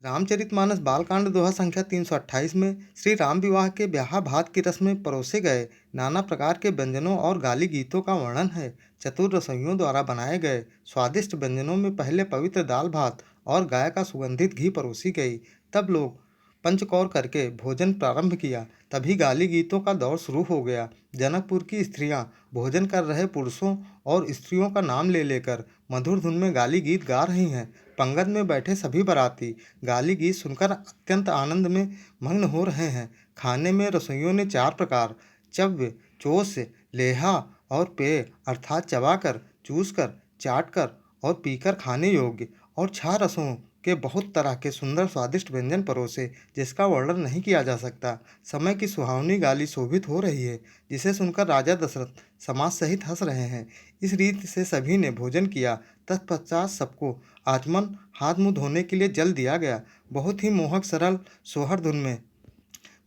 रामचरितमानस बालकांड दोहा संख्या 328 में श्री राम विवाह के ब्याह भात की रस्म में परोसे गए नाना प्रकार के व्यंजनों और गाली गीतों का वर्णन है। चतुर रसोइयों द्वारा बनाए गए स्वादिष्ट व्यंजनों में पहले पवित्र दाल भात और गाय का सुगंधित घी परोसी गई। तब लोग पंचकौर करके भोजन प्रारंभ किया। तभी गाली गीतों का दौर शुरू हो गया। जनकपुर की स्त्रियां भोजन कर रहे पुरुषों और स्त्रियों का नाम ले लेकर मधुर धुन में गाली गीत गा रही हैं। पंगत में बैठे सभी बाराती गाली गीत सुनकर अत्यंत आनंद में मग्न हो रहे हैं। खाने में रसोइयों ने 4 प्रकार चव्य, चोस, लेहा और पेय अर्थात चबाकर, चूसकर, चाटकर और पीकर खाने योग्य और 6 रसों के बहुत तरह के सुंदर स्वादिष्ट व्यंजन परोसे, जिसका वर्णन नहीं किया जा सकता। समय की सुहावनी गाली शोभित हो रही है, जिसे सुनकर राजा दशरथ समाज सहित हंस रहे हैं। इस रीत से सभी ने भोजन किया। तत्पश्चात सबको आचमन हाथ मुंह धोने के लिए जल दिया गया। बहुत ही मोहक सरल सोहर धुन में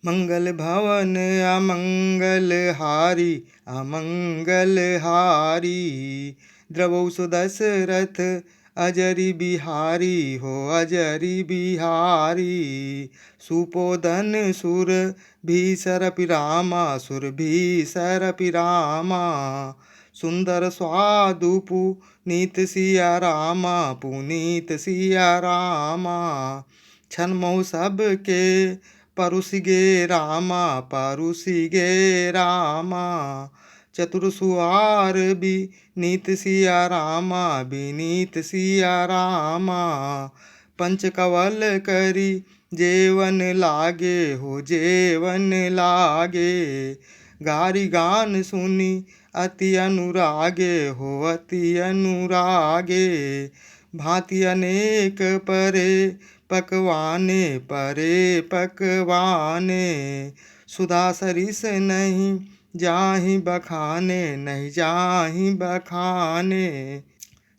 मंगल भवन अमंगल हारी अमंगल हारी द्रवौ सुदशरथ अजरी बिहारी हो अजरी बिहारी सुपोदन सुर भीसर पिरामा सुर भीसर पिरामा सुंदर स्वादु पुनीत सिया रामा पुनीत सिया रामा छनमो सब के परुसिगे रामा परुसिगे रामा चतुर सुआर बिनीत सिया रामा बिनीत सिया रामा पंचकवल करी जेवन लागे हो जेवन लागे गारी गान सुनी अति अनुरागे हो अति अनुरागे भांति अनेक परे पकवाने सुधा सरिस नहीं जाहि बखाने नहीं जाहि बखाने।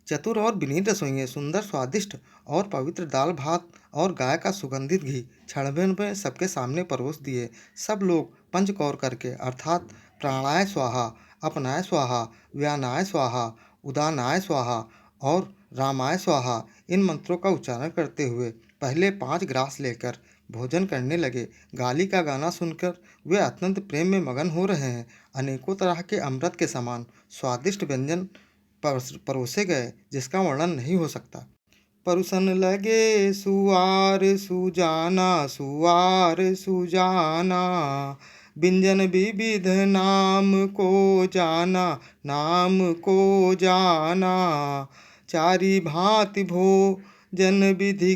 चतुर और विनीत रसोइये सुंदर स्वादिष्ट और पवित्र दाल भात और गाय का सुगंधित घी क्षणभर में सबके सामने परोस दिए। सब लोग पंचकौर करके अर्थात प्राणाय स्वाहा, अपनाय स्वाहा, व्यानाय स्वाहा, उदानाय स्वाहा और रामाय स्वाहा इन मंत्रों का उच्चारण करते हुए पहले 5 ग्रास लेकर भोजन करने लगे। गाली का गाना सुनकर वे अत्यंत प्रेम में मगन हो रहे हैं। अनेकों तरह के अमृत के समान स्वादिष्ट व्यंजन परोसे गए, जिसका वर्णन नहीं हो सकता। परुसन लगे सुआर सुजाना सुआर सुजाना व्यंजन विविध नाम को जाना चारि भांति भोजन विधि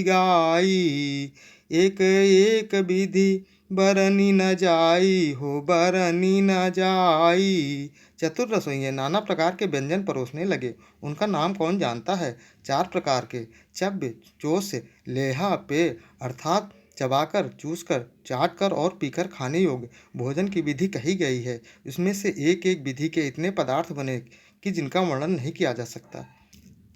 गाई एक एक विधि बरनी न जाई हो बरनी न जाई। चतुर रसोइये नाना प्रकार के व्यंजन परोसने लगे। उनका नाम कौन जानता है। 4 प्रकार के चव्य, चोस, लेहा, पेय अर्थात चबाकर, चूसकर, चाटकर और पीकर खाने योग्य भोजन की विधि कही गई है। इसमें से एक एक विधि के इतने पदार्थ बने कि जिनका वर्णन नहीं किया जा सकता।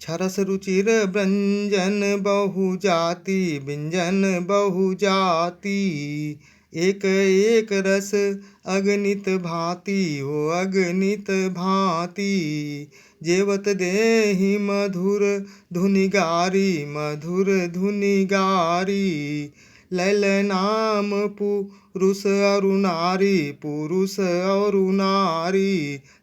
छरस रुचिर व्यंजन बहुजाति व्यंजन बहुजाति एक एक रस अगणित भांति हो अगणित भांति जेवत देहि मधुर धुनि गारी लैल नाम पुरुष और नारी।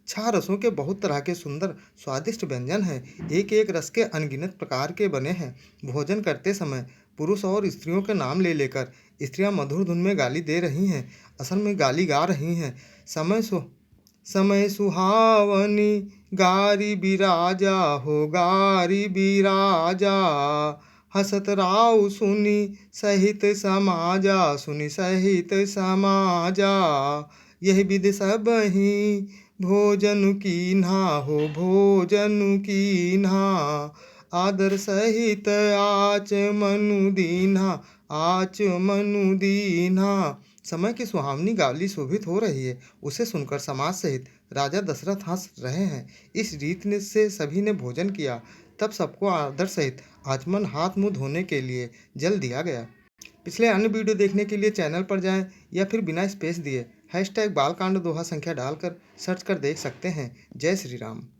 6 रसों के बहुत तरह के सुंदर स्वादिष्ट व्यंजन हैं। एक एक रस के अनगिनत प्रकार के बने हैं। भोजन करते समय पुरुष और स्त्रियों के नाम ले लेकर स्त्रियां मधुर धुन में गाली दे रही हैं, असल में गाली गा रही हैं। समय सुहावनी गारी बिराजा हो गारी बिराजा हसत राव सुनी सहित समाजा यही विधि सब ही भोजन कीन्हा हो भोजन कीन्हा आदर सहित आच मनु दीन्हा। समय की सुहावनी गाली शोभित हो रही है, उसे सुनकर समाज सहित राजा दशरथ हंस रहे हैं। इस रीत से सभी ने भोजन किया। तब सबको आदर सहित आचमन हाथ मुंह धोने के लिए जल दिया गया। पिछले अन्य वीडियो देखने के लिए चैनल पर जाएं या फिर बिना स्पेस दिए #बालकांड दोहा संख्या डालकर सर्च कर देख सकते हैं। जय श्री राम।